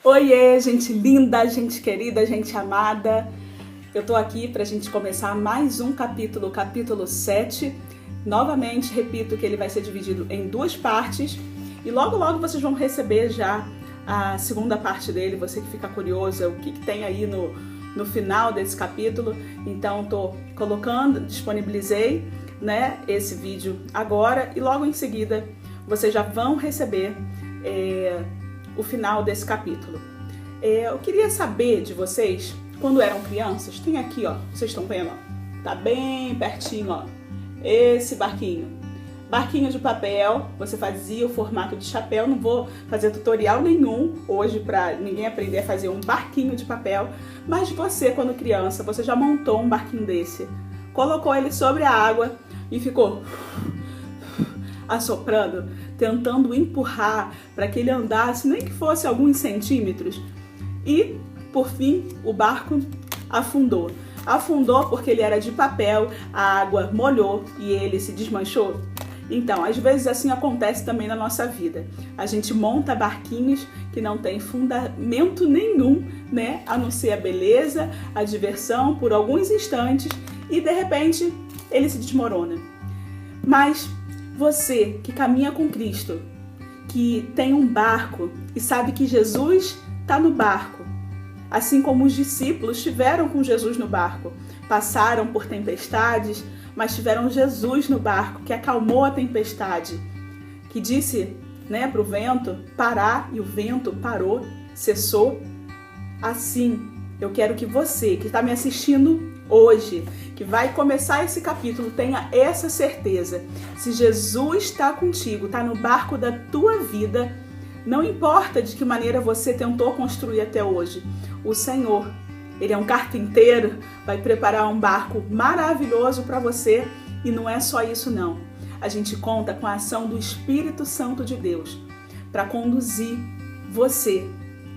Oiê, gente linda, gente querida, gente amada. Eu tô aqui pra gente começar mais um capítulo, capítulo 7. Novamente, repito que ele vai ser dividido em duas partes. E logo, logo vocês vão receber já a segunda parte dele. Você que fica curiosa, o que tem aí no final desse capítulo. Então, tô colocando, disponibilizei, né, esse vídeo agora. E logo em seguida, vocês já vão receber o final desse capítulo. Eu queria saber de vocês, quando eram crianças, tem aqui, ó, vocês estão vendo, ó, tá bem pertinho, ó, esse barquinho. Barquinho de papel, você fazia o formato de chapéu, não vou fazer tutorial nenhum hoje para ninguém aprender a fazer um barquinho de papel, mas você, quando criança, você já montou um barquinho desse, colocou ele sobre a água e ficou assoprando, tentando empurrar para que ele andasse, nem que fosse alguns centímetros. E, por fim, o barco afundou. Afundou porque ele era de papel, a água molhou e ele se desmanchou. Então, às vezes assim acontece também na nossa vida. A gente monta barquinhos que não tem fundamento nenhum, né? A não ser a beleza, a diversão por alguns instantes e, de repente, ele se desmorona. Mas você que caminha com Cristo, que tem um barco e sabe que Jesus está no barco, assim como os discípulos estiveram com Jesus no barco, passaram por tempestades, mas tiveram Jesus no barco, que acalmou a tempestade, que disse, né, para o vento parar e o vento parou, cessou. Assim, eu quero que você que está me assistindo hoje, que vai começar esse capítulo, tenha essa certeza. Se Jesus está contigo, está no barco da tua vida, não importa de que maneira você tentou construir até hoje, o Senhor, Ele é um carpinteiro, vai preparar um barco maravilhoso para você. E não é só isso não. A gente conta com a ação do Espírito Santo de Deus para conduzir você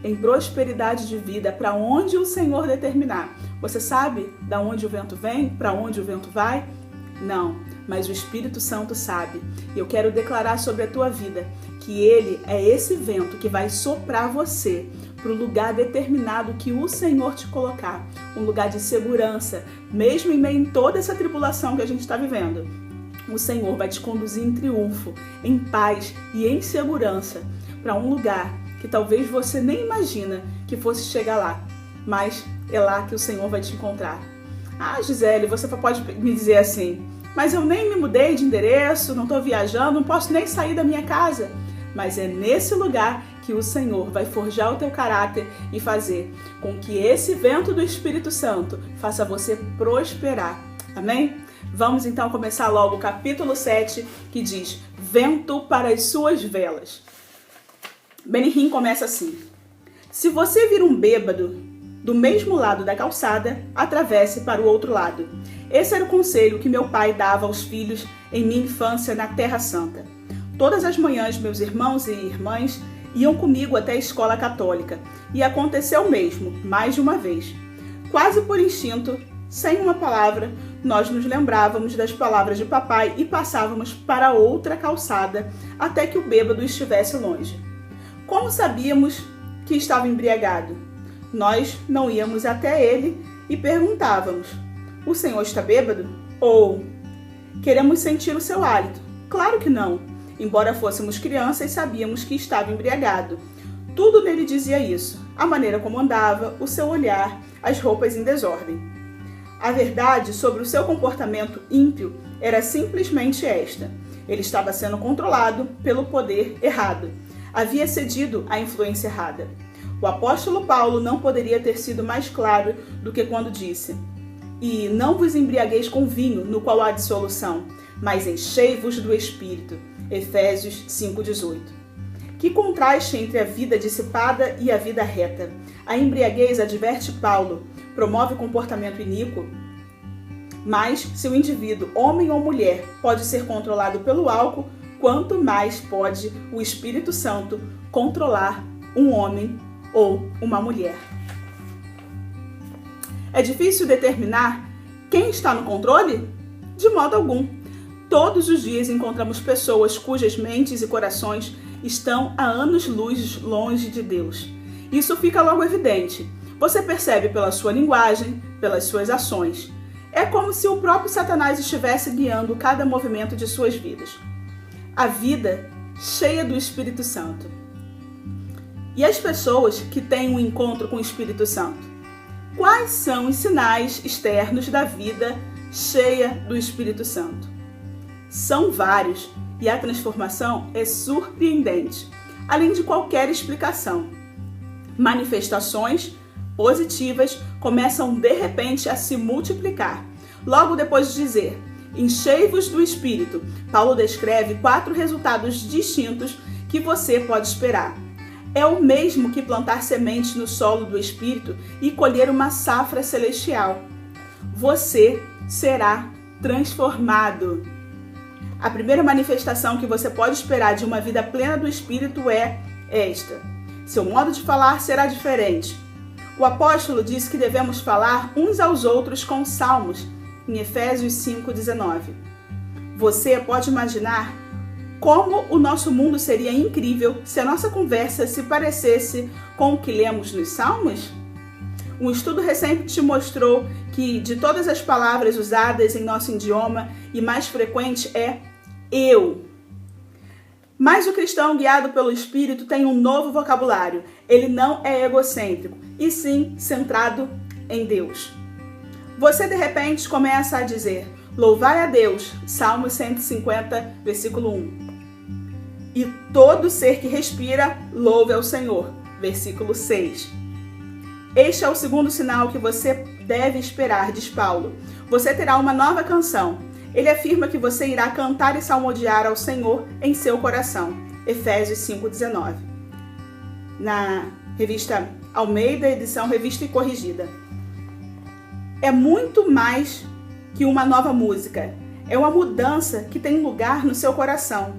em prosperidade de vida para onde o Senhor determinar. Você sabe de onde o vento vem? Para onde o vento vai? Não, mas o Espírito Santo sabe. E eu quero declarar sobre a tua vida que Ele é esse vento que vai soprar você para o lugar determinado que o Senhor te colocar. Um lugar de segurança, mesmo em meio a toda essa tribulação que a gente está vivendo. O Senhor vai te conduzir em triunfo, em paz e em segurança para um lugar que talvez você nem imagina que fosse chegar lá, mas é lá que o Senhor vai te encontrar. Ah, Gisele, você pode me dizer assim, mas eu nem me mudei de endereço, não estou viajando, não posso nem sair da minha casa. Mas é nesse lugar que o Senhor vai forjar o teu caráter e fazer com que esse vento do Espírito Santo faça você prosperar. Amém? Vamos então começar logo o capítulo 7, que diz, vento para as suas velas. Benihim começa assim, se você vir um bêbado do mesmo lado da calçada, atravesse para o outro lado. Esse era o conselho que meu pai dava aos filhos em minha infância na Terra Santa. Todas as manhãs, meus irmãos e irmãs iam comigo até a escola católica. E aconteceu mesmo, mais de uma vez. Quase por instinto, sem uma palavra, nós nos lembrávamos das palavras de papai e passávamos para outra calçada até que o bêbado estivesse longe. Como sabíamos que estava embriagado? Nós não íamos até ele e perguntávamos, o senhor está bêbado? Ou, queremos sentir o seu hálito? Claro que não. Embora fôssemos crianças, sabíamos que estava embriagado. Tudo nele dizia isso, a maneira como andava, o seu olhar, as roupas em desordem. A verdade sobre o seu comportamento ímpio era simplesmente esta. Ele estava sendo controlado pelo poder errado. Havia cedido à influência errada. O apóstolo Paulo não poderia ter sido mais claro do que quando disse, e não vos embriagueis com vinho, no qual há dissolução, mas enchei-vos do Espírito. Efésios 5,18. Que contraste entre a vida dissipada e a vida reta. A embriaguez, adverte Paulo, promove comportamento iníquo. Mas, se o indivíduo, homem ou mulher, pode ser controlado pelo álcool, quanto mais pode o Espírito Santo controlar um homem ou uma mulher. É difícil determinar quem está no controle? De modo algum. Todos os dias encontramos pessoas cujas mentes e corações estão a anos-luz longe de Deus. Isso fica logo evidente. Você percebe pela sua linguagem, pelas suas ações. É como se o próprio Satanás estivesse guiando cada movimento de suas vidas. A vida cheia do Espírito Santo. E as pessoas que têm um encontro com o Espírito Santo? Quais são os sinais externos da vida cheia do Espírito Santo? São vários e a transformação é surpreendente, além de qualquer explicação. Manifestações positivas começam de repente a se multiplicar. Logo depois de dizer, enchei-vos do Espírito, Paulo descreve 4 resultados distintos que você pode esperar. É o mesmo que plantar sementes no solo do Espírito e colher uma safra celestial. Você será transformado. A primeira manifestação que você pode esperar de uma vida plena do Espírito é esta. Seu modo de falar será diferente. O apóstolo disse que devemos falar uns aos outros com salmos, em Efésios 5,19. Você pode imaginar como o nosso mundo seria incrível se a nossa conversa se parecesse com o que lemos nos salmos? Um estudo recente mostrou que de todas as palavras usadas em nosso idioma, e mais frequente é eu. Mas o cristão guiado pelo Espírito tem um novo vocabulário. Ele não é egocêntrico, e sim centrado em Deus. Você de repente começa a dizer, louvai a Deus, Salmo 150, versículo 1. E todo ser que respira, louve ao Senhor, versículo 6. Este é o segundo sinal que você deve esperar, diz Paulo. Você terá uma nova canção. Ele afirma que você irá cantar e salmodiar ao Senhor em seu coração. Efésios 5,19. Na revista Almeida, edição Revista e Corrigida. É muito mais que uma nova música. É uma mudança que tem lugar no seu coração.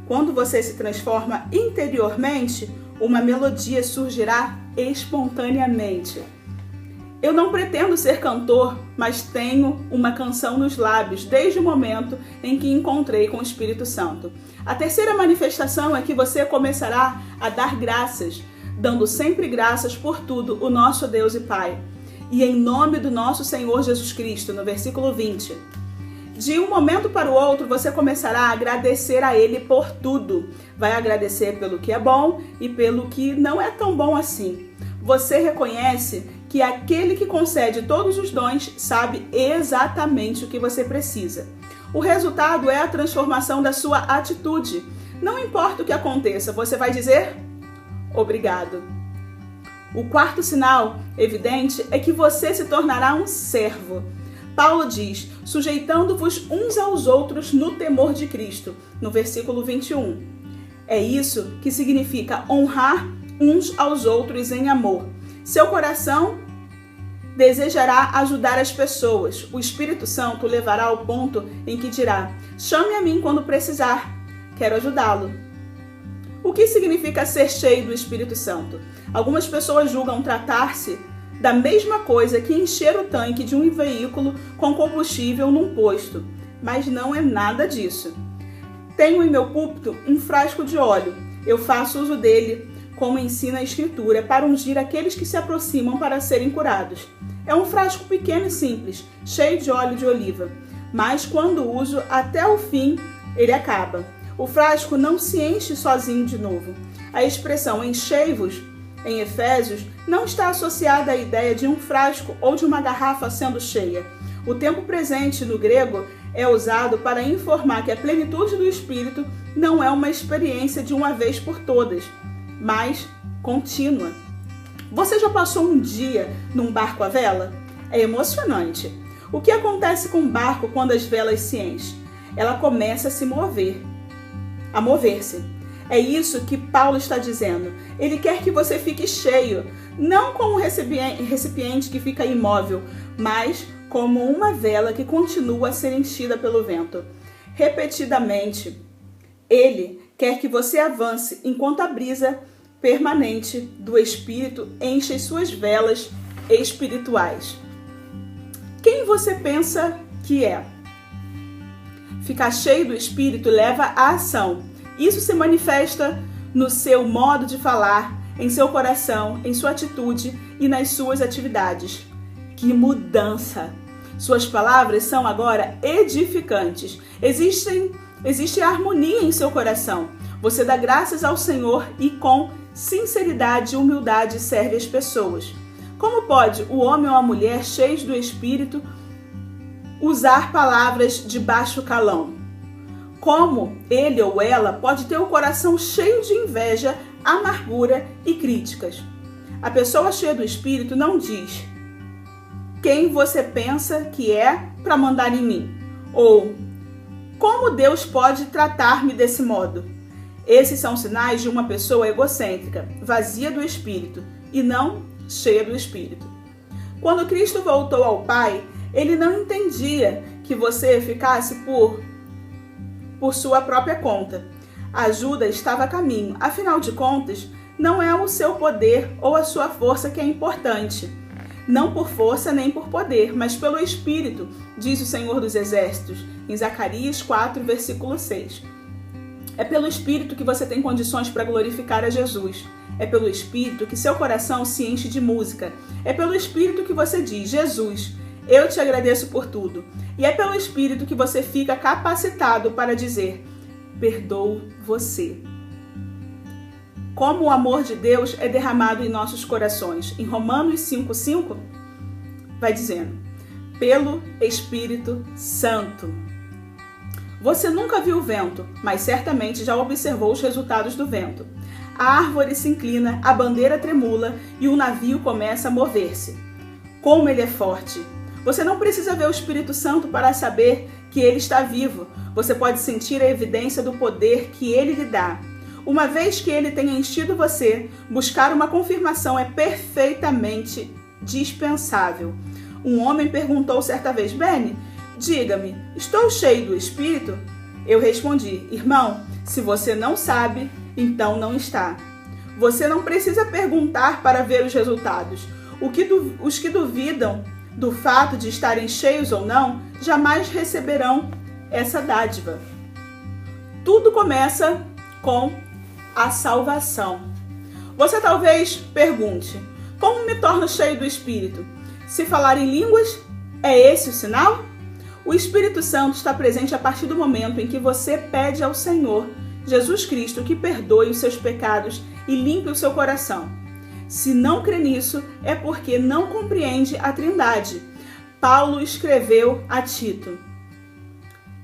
Quando você se transforma interiormente, uma melodia surgirá espontaneamente. Eu não pretendo ser cantor, mas tenho uma canção nos lábios desde o momento em que encontrei com o Espírito Santo. A terceira manifestação é que você começará a dar graças, dando sempre graças por tudo, o nosso Deus e Pai. E em nome do nosso Senhor Jesus Cristo, no versículo 20. De um momento para o outro, você começará a agradecer a Ele por tudo. Vai agradecer pelo que é bom e pelo que não é tão bom assim. Você reconhece que aquele que concede todos os dons sabe exatamente o que você precisa. O resultado é a transformação da sua atitude. Não importa o que aconteça, você vai dizer obrigado. O quarto sinal evidente é que você se tornará um servo. Paulo diz, sujeitando-vos uns aos outros no temor de Cristo, no versículo 21. É isso que significa honrar uns aos outros em amor. Seu coração desejará ajudar as pessoas. O Espírito Santo levará ao ponto em que dirá, chame a mim quando precisar, quero ajudá-lo. O que significa ser cheio do Espírito Santo? Algumas pessoas julgam tratar-se da mesma coisa que encher o tanque de um veículo com combustível num posto, mas não é nada disso. Tenho em meu púlpito um frasco de óleo. Eu faço uso dele, como ensina a Escritura, para ungir aqueles que se aproximam para serem curados. É um frasco pequeno e simples, cheio de óleo de oliva, mas quando uso até o fim, ele acaba. O frasco não se enche sozinho de novo. A expressão enchei-vos em Efésios não está associada à ideia de um frasco ou de uma garrafa sendo cheia. O tempo presente no grego é usado para informar que a plenitude do Espírito não é uma experiência de uma vez por todas, mas contínua. Você já passou um dia num barco à vela? É emocionante. O que acontece com o barco quando as velas se enchem? Ela começa a se mover, a mover-se. É isso que Paulo está dizendo. Ele quer que você fique cheio, não como um recipiente que fica imóvel, mas como uma vela que continua a ser enchida pelo vento. Repetidamente, ele quer que você avance enquanto a brisa permanente do Espírito enche suas velas espirituais. Quem você pensa que é? Ficar cheio do Espírito leva à ação. Isso se manifesta no seu modo de falar, em seu coração, em sua atitude e nas suas atividades. Que mudança! Suas palavras são agora edificantes. Existe harmonia em seu coração. Você dá graças ao Senhor e com sinceridade e humildade serve as pessoas. Como pode o homem ou a mulher cheios do Espírito usar palavras de baixo calão? Como ele ou ela pode ter o coração cheio de inveja, amargura e críticas? A pessoa cheia do Espírito não diz: quem você pensa que é para mandar em mim? Ou como Deus pode tratar-me desse modo? Esses são sinais de uma pessoa egocêntrica, vazia do Espírito e não cheia do Espírito. Quando Cristo voltou ao Pai, ele não entendia que você ficasse por sua própria conta. A ajuda estava a caminho. Afinal de contas, não é o seu poder ou a sua força que é importante. Não por força nem por poder, mas pelo Espírito, diz o Senhor dos Exércitos, em Zacarias 4, versículo 6. É pelo Espírito que você tem condições para glorificar a Jesus. É pelo Espírito que seu coração se enche de música. É pelo Espírito que você diz: Jesus, eu te agradeço por tudo. E é pelo Espírito que você fica capacitado para dizer: perdoo você. Como o amor de Deus é derramado em nossos corações. Em Romanos 5,5, vai dizendo: pelo Espírito Santo. Você nunca viu o vento, mas certamente já observou os resultados do vento. A árvore se inclina, a bandeira tremula e o navio começa a mover-se. Como ele é forte! Você não precisa ver o Espírito Santo para saber que ele está vivo. Você pode sentir a evidência do poder que ele lhe dá. Uma vez que ele tenha enchido você, buscar uma confirmação é perfeitamente dispensável. Um homem perguntou certa vez: Benny, diga-me, estou cheio do Espírito? Eu respondi: irmão, se você não sabe, então não está. Você não precisa perguntar para ver os resultados. Os que duvidam do fato de estarem cheios ou não, jamais receberão essa dádiva. Tudo começa com a salvação. Você talvez pergunte: como me torno cheio do Espírito? Se falar em línguas, é esse o sinal? O Espírito Santo está presente a partir do momento em que você pede ao Senhor Jesus Cristo que perdoe os seus pecados e limpe o seu coração. Se não crê nisso, é porque não compreende a Trindade. Paulo escreveu a Tito: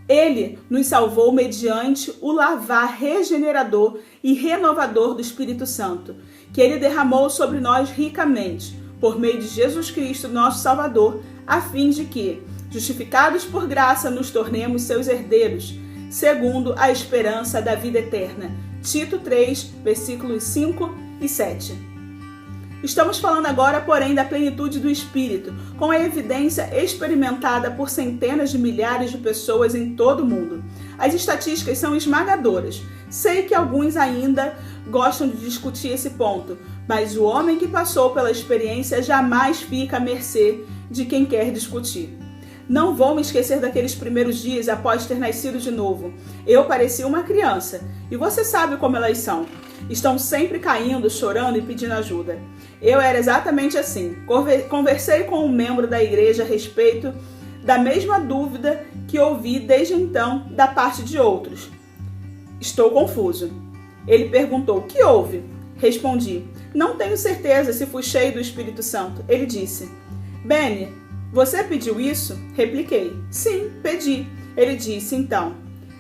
ele nos salvou mediante o lavar regenerador e renovador do Espírito Santo, que ele derramou sobre nós ricamente, por meio de Jesus Cristo, nosso Salvador, a fim de que, justificados por graça, nos tornemos seus herdeiros, segundo a esperança da vida eterna. Tito 3, versículos 5 e 7. Estamos falando agora, porém, da plenitude do Espírito, com a evidência experimentada por centenas de milhares de pessoas em todo o mundo. As estatísticas são esmagadoras. Sei que alguns ainda gostam de discutir esse ponto, mas o homem que passou pela experiência jamais fica à mercê de quem quer discutir. Não vou me esquecer daqueles primeiros dias após ter nascido de novo. Eu parecia uma criança, e você sabe como elas são. Estão sempre caindo, chorando e pedindo ajuda. Eu era exatamente assim. Conversei com um membro da igreja a respeito da mesma dúvida que ouvi desde então da parte de outros. Estou confuso. Ele perguntou: o que houve? Respondi: não tenho certeza se fui cheio do Espírito Santo. Ele disse: Benny, você pediu isso? Repliquei: sim, pedi. Ele disse: então,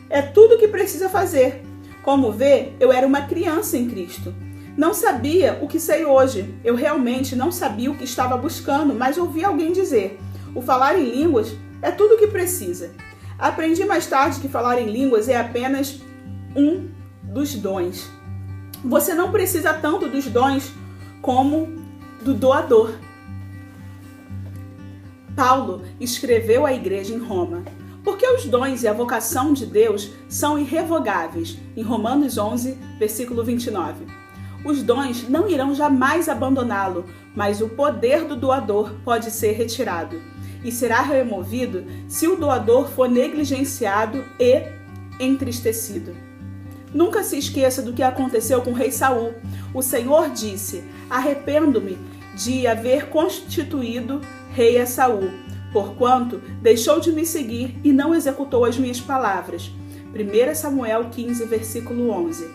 é tudo o que precisa fazer. Como vê, eu era uma criança em Cristo. Não sabia o que sei hoje. Eu realmente não sabia o que estava buscando, mas ouvi alguém dizer: o falar em línguas é tudo o que precisa. Aprendi mais tarde que falar em línguas é apenas um dos dons. Você não precisa tanto dos dons como do doador. Paulo escreveu à igreja em Roma: porque os dons e a vocação de Deus são irrevogáveis, em Romanos 11, versículo 29. Os dons não irão jamais abandoná-lo, mas o poder do doador pode ser retirado e será removido se o doador for negligenciado e entristecido. Nunca se esqueça do que aconteceu com o rei Saul. O Senhor disse: arrependo-me de haver constituído rei a Saul, porquanto deixou de me seguir e não executou as minhas palavras. 1 Samuel 15, versículo 11.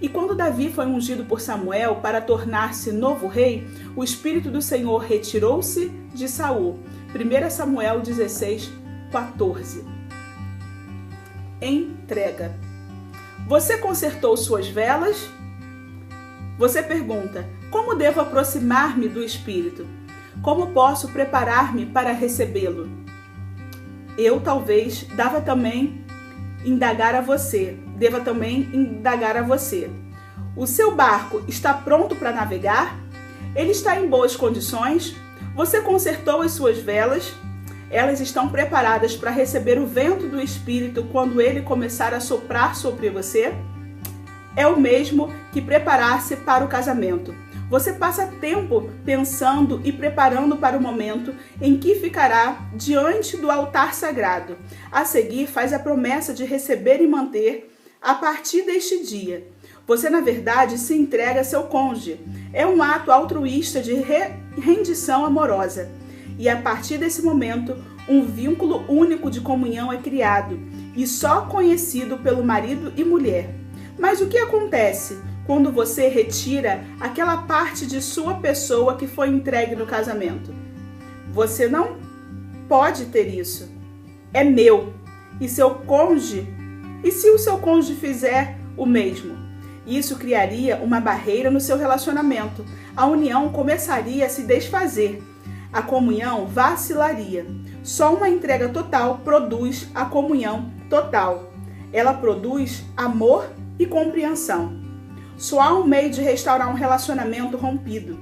E quando Davi foi ungido por Samuel para tornar-se novo rei, o Espírito do Senhor retirou-se de Saul. 1 Samuel 16, 14. Entrega. Você consertou suas velas? Você pergunta: como devo aproximar-me do Espírito? Como posso preparar-me para recebê-lo? Eu talvez deva também indagar a você. O seu barco está pronto para navegar? Ele está em boas condições? Você consertou as suas velas? Elas estão preparadas para receber o vento do Espírito quando ele começar a soprar sobre você? É o mesmo que preparar-se para o casamento. Você passa tempo pensando e preparando para o momento em que ficará diante do altar sagrado. A seguir, faz a promessa de receber e manter a partir deste dia. Você, na verdade, se entrega a seu cônjuge. É um ato altruísta de rendição amorosa. E a partir desse momento, um vínculo único de comunhão é criado, e só conhecido pelo marido e mulher. Mas o que acontece quando você retira aquela parte de sua pessoa que foi entregue no casamento? Você não pode ter isso. É meu. E se o seu cônjuge fizer o mesmo? Isso criaria uma barreira no seu relacionamento. A união começaria a se desfazer. A comunhão vacilaria. Só uma entrega total produz a comunhão total. Ela produz amor e compreensão. Só há um meio de restaurar um relacionamento rompido.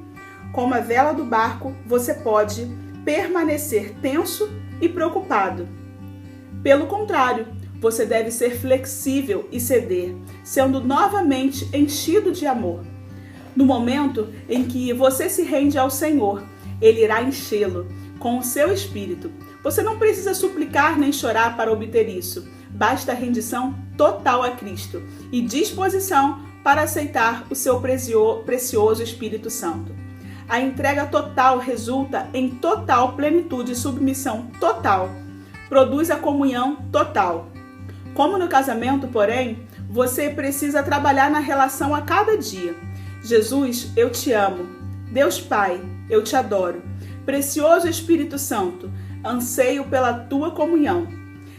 Como a vela do barco, você pode permanecer tenso e preocupado. Pelo contrário, você deve ser flexível e ceder, sendo novamente enchido de amor. No momento em que você se rende ao Senhor, Ele irá enchê-lo com o seu espírito. Você não precisa suplicar nem chorar para obter isso. Basta a rendição total a Cristo e disposição para aceitar o seu precioso Espírito Santo. A entrega total resulta em total plenitude e submissão total. Produz a comunhão total. Como no casamento, porém, você precisa trabalhar na relação a cada dia. Jesus, eu te amo. Deus Pai, eu te adoro. Precioso Espírito Santo, anseio pela tua comunhão.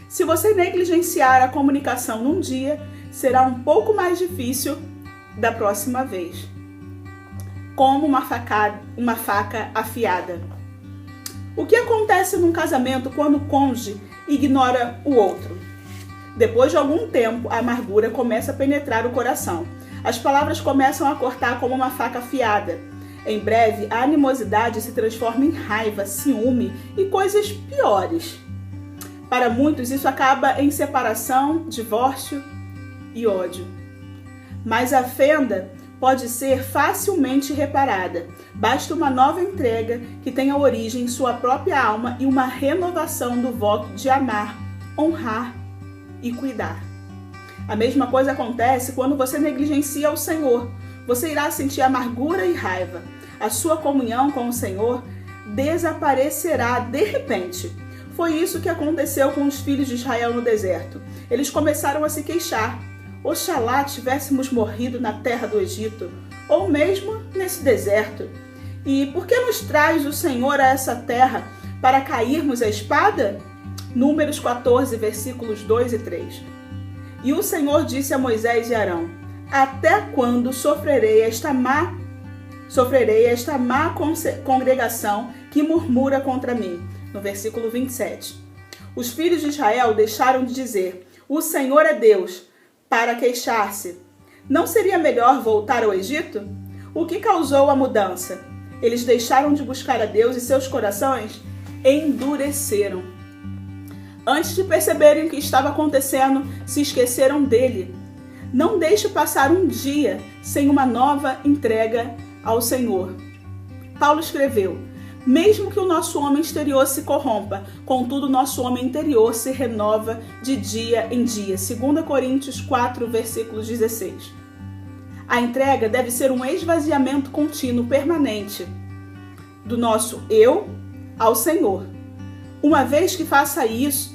Se você negligenciar a comunicação num dia, será um pouco mais difícil da próxima vez. Como uma faca afiada. O que acontece num casamento quando o cônjuge ignora o outro? Depois de algum tempo, a amargura começa a penetrar o coração. As palavras começam a cortar como uma faca afiada. Em breve, a animosidade se transforma em raiva, ciúme e coisas piores. Para muitos, isso acaba em separação, divórcio e ódio. Mas a fenda pode ser facilmente reparada. Basta uma nova entrega que tenha origem em sua própria alma e uma renovação do voto de amar, honrar e cuidar. A mesma coisa acontece quando você negligencia o Senhor. Você irá sentir amargura e raiva. A sua comunhão com o Senhor desaparecerá de repente. Foi isso que aconteceu com os filhos de Israel no deserto. Eles começaram a se queixar. Oxalá tivéssemos morrido na terra do Egito, ou mesmo nesse deserto. E por que nos traz o Senhor a essa terra para cairmos à espada? Números 14, versículos 2 e 3. E o Senhor disse a Moisés e Arão: até quando sofrerei esta má congregação que murmura contra mim? No versículo 27. Os filhos de Israel deixaram de dizer: o Senhor é Deus, para queixar-se. Não seria melhor voltar ao Egito? O que causou a mudança? Eles deixaram de buscar a Deus e seus corações endureceram. Antes de perceberem o que estava acontecendo, se esqueceram dele. Não deixe passar um dia sem uma nova entrega ao Senhor. Paulo escreveu: mesmo que o nosso homem exterior se corrompa, contudo o nosso homem interior se renova de dia em dia. 2 Coríntios 4, versículo 16. A entrega deve ser um esvaziamento contínuo, permanente, do nosso eu ao Senhor. Uma vez que faça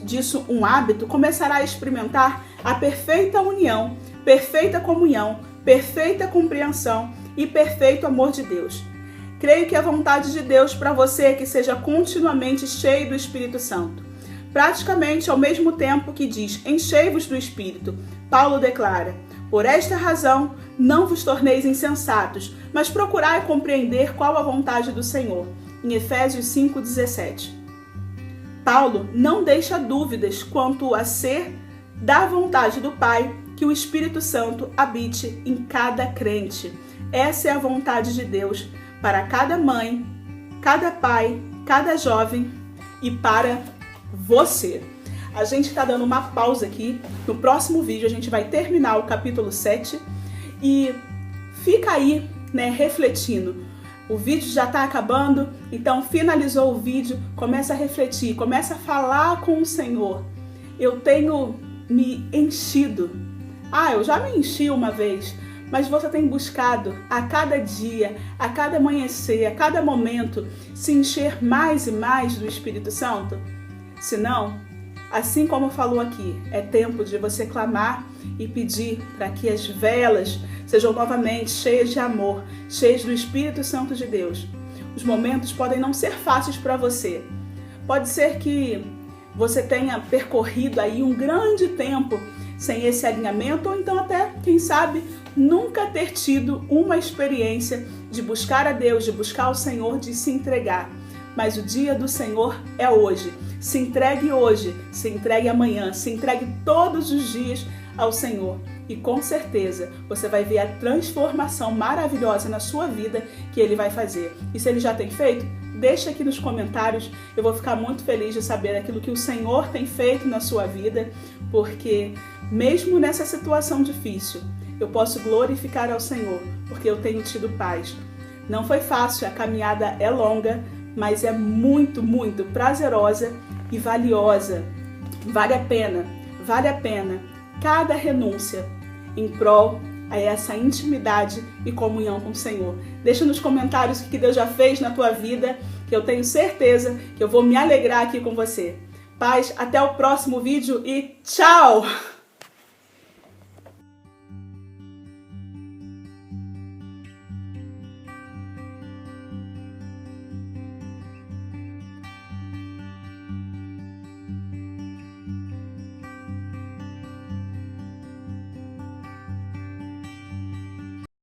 disso um hábito, começará a experimentar a perfeita união, perfeita comunhão, perfeita compreensão e perfeito amor de Deus. Creio que a vontade de Deus para você é que seja continuamente cheio do Espírito Santo. Praticamente ao mesmo tempo que diz, enchei-vos do Espírito, Paulo declara, por esta razão não vos torneis insensatos, mas procurai compreender qual a vontade do Senhor. Em Efésios 5,17. Paulo não deixa dúvidas quanto a ser da vontade do Pai que o Espírito Santo habite em cada crente. Essa é a vontade de Deus para cada mãe, cada pai, cada jovem e para você. A gente está dando uma pausa aqui. No próximo vídeo a gente vai terminar o capítulo 7 e fica aí, refletindo. O vídeo já está acabando, então finalizou o vídeo, começa a refletir, começa a falar com o Senhor. Eu tenho me enchido. Eu já me enchi uma vez, mas você tem buscado a cada dia, a cada amanhecer, a cada momento, se encher mais e mais do Espírito Santo? Se não, assim como falou aqui, é tempo de você clamar e pedir para que as velas sejam novamente cheias de amor, cheias do Espírito Santo de Deus. Os momentos podem não ser fáceis para você. Pode ser que você tenha percorrido aí um grande tempo sem esse alinhamento, ou então até, quem sabe, nunca ter tido uma experiência de buscar a Deus, de buscar o Senhor, de se entregar. Mas o dia do Senhor é hoje. Se entregue hoje, se entregue amanhã, se entregue todos os dias ao Senhor. E com certeza você vai ver a transformação maravilhosa na sua vida que Ele vai fazer. E se Ele já tem feito, deixa aqui nos comentários. Eu vou ficar muito feliz de saber aquilo que o Senhor tem feito na sua vida, porque mesmo nessa situação difícil, eu posso glorificar ao Senhor, porque eu tenho tido paz. Não foi fácil, a caminhada é longa, mas é muito, muito prazerosa e valiosa. Vale a pena cada renúncia em prol a essa intimidade e comunhão com o Senhor. Deixa nos comentários o que Deus já fez na tua vida, que eu tenho certeza que eu vou me alegrar aqui com você. Paz, até o próximo vídeo e tchau!